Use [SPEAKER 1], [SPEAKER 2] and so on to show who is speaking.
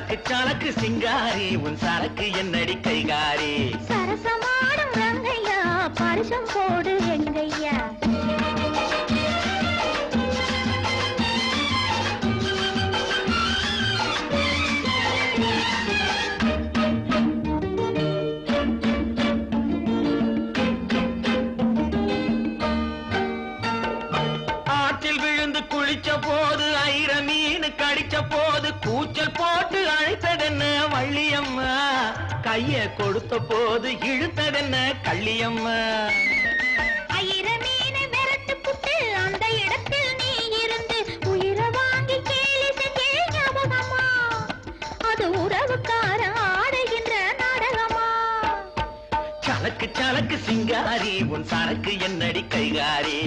[SPEAKER 1] சலக்கு சலக்கு சிங்காரி உன் சரக்கு என்னடி கைகாரி
[SPEAKER 2] சரசமாடும் ரங்கையா பரிசம் போடு எங்கையா
[SPEAKER 1] போது ஐர மீன் கடிச்ச போது கூச்சல் போட்டு அழைத்ததென்ன வள்ளியம்மா கைய கொடுத்த போது இழுத்ததென்ன கள்ளியம்மா
[SPEAKER 2] ஐர மீனை விரட்டு புட்டு அந்த இடத்தில் நீ இருந்து உயிரை வாங்கி கேலி செஞ்சே ஞாபகமா அது உறவுக்கார ஆடுகின்ற நாடகமா
[SPEAKER 1] சலக்கு சலக்கு சிங்காரி உன் சரக்கு என்னடி கைகாரி